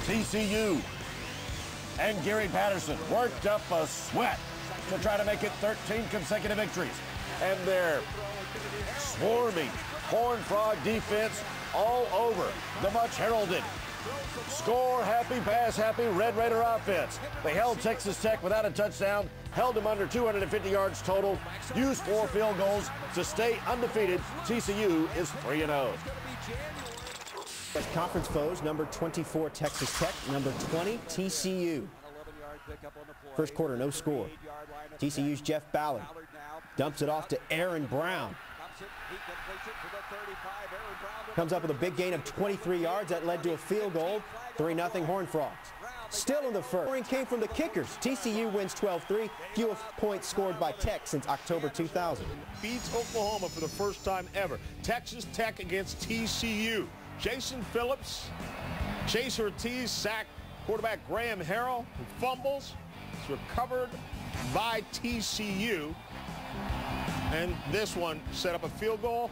TCU and Gary Patterson worked up a sweat to try to make it 13 consecutive victories. And their swarming Horned Frog defense all over the much heralded score happy, pass happy Red Raider offense. They held Texas Tech without a touchdown, held them under 250 yards total, used 4 field goals to stay undefeated. TCU is 3-0. Conference foes, number 24 Texas Tech, number 20 TCU. First quarter, no score. TCU's Jeff Ballard dumps it off to Aaron Brown. Comes up with a big gain of 23 yards. That led to a field goal. 3-0 Horned Frogs. Still in the first. Scoring came from the kickers. TCU wins 12-3. Fewest points scored by Tech since October 2000. Beats Oklahoma for the first time ever. Texas Tech against TCU. Jason Phillips, Chase Ortiz sacked quarterback Graham Harrell, who fumbles. It's recovered by TCU. And this one set up a field goal,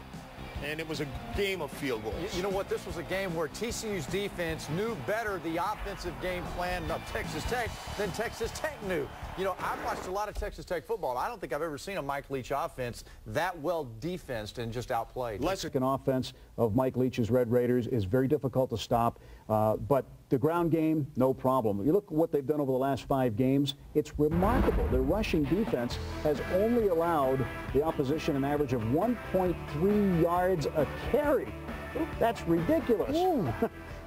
and it was a game of field goals. You know what? This was a game where TCU's defense knew better the offensive game plan of Texas Tech than Texas Tech knew. You know, I've watched a lot of Texas Tech football. I don't think I've ever seen a Mike Leach offense that well defensed and just outplayed. Mexican offense of Mike Leach's Red Raiders is very difficult to stop, but the ground game, no problem. You look at what they've done over the last 5 games, it's remarkable. Their rushing defense has only allowed the opposition an average of 1.3 yards a carry. That's ridiculous.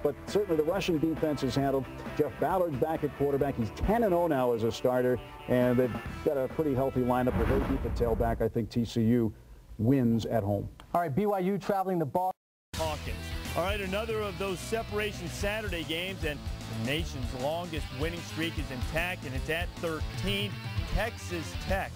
But certainly the rushing defense is handled. Jeff Ballard's back at quarterback. He's 10-0 now as a starter, and they've got a pretty healthy lineup. They're very deep at tailback. I think TCU wins at home. All right, BYU traveling the ball. Hawkins. All right, another of those Separation Saturday games, and the nation's longest winning streak is intact, and it's at 13. Texas Tech.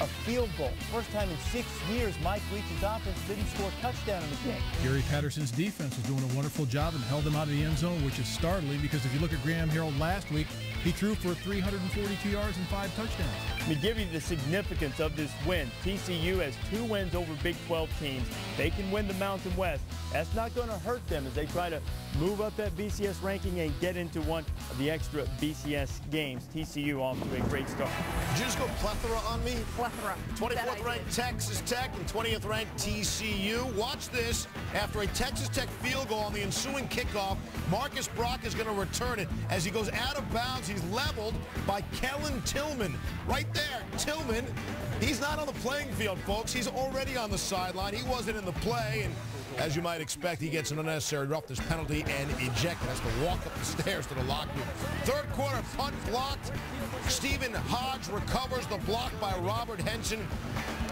A field goal. First time in 6 years Mike Leach's offense didn't score a touchdown in the game. Gary Patterson's defense was doing a wonderful job and held them out of the end zone, which is startling because if you look at Graham Harrell last week, he threw for 342 yards and 5 touchdowns. Let me give you the significance of this win. TCU has 2 wins over Big 12 teams. They can win the Mountain West. That's not going to hurt them as they try to move up that BCS ranking and get into one of the extra BCS games. TCU off to a great start. Did you just go plethora on me? Plethora. 24th ranked Texas Tech and 20th ranked TCU. Watch this. After a Texas Tech field goal on the ensuing kickoff, Marcus Brock is going to return it. As he goes out of bounds, he's leveled by Kellen Tillman. Right there, Tillman. He's not on the playing field, folks. He's already on the sideline. He wasn't in the play, and as you might expect, he gets an unnecessary roughness penalty and ejected. Has to walk up the stairs to the locker room. Third quarter, punt blocked. Stephen Hodge recovers the block by Robert Henson.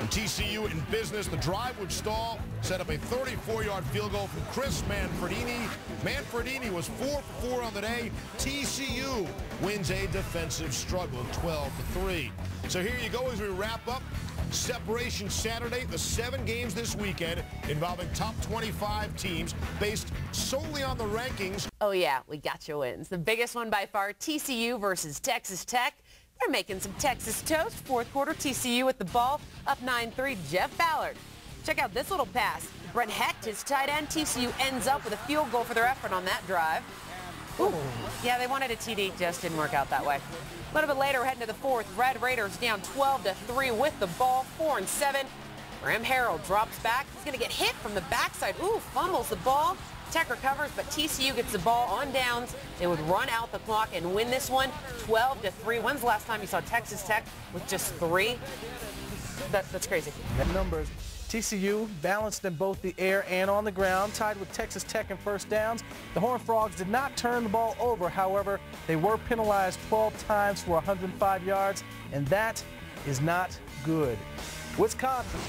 And TCU in business. The drive would stall. Set up a 34-yard field goal from Chris Manfredini. Manfredini was 4 for 4 on the day. TCU wins a defensive struggle, 12-3. So here you go as we wrap up Separation Saturday, the 7 games this weekend involving top 25 teams based solely on the rankings. Oh yeah, we got your wins. The biggest one by far, TCU versus Texas Tech. They're making some Texas toast. Fourth quarter, TCU with the ball, up 9-3, Jeff Ballard. Check out this little pass. Brent Hecht, his tight end. TCU ends up with a field goal for their effort on that drive. Ooh. Yeah, they wanted a TD, just didn't work out that way. A little bit later, we're heading to the fourth. Red Raiders down 12-3 with the ball, 4-7. Graham Harrell drops back. He's going to get hit from the backside. Ooh, fumbles the ball. Tech recovers, but TCU gets the ball on downs. They would run out the clock and win this one, 12-3. When's the last time you saw Texas Tech with just 3? That's crazy. Numbers. TCU balanced in both the air and on the ground, tied with Texas Tech in first downs. The Horned Frogs did not turn the ball over. However, they were penalized 12 times for 105 yards, and that is not good. Wisconsin.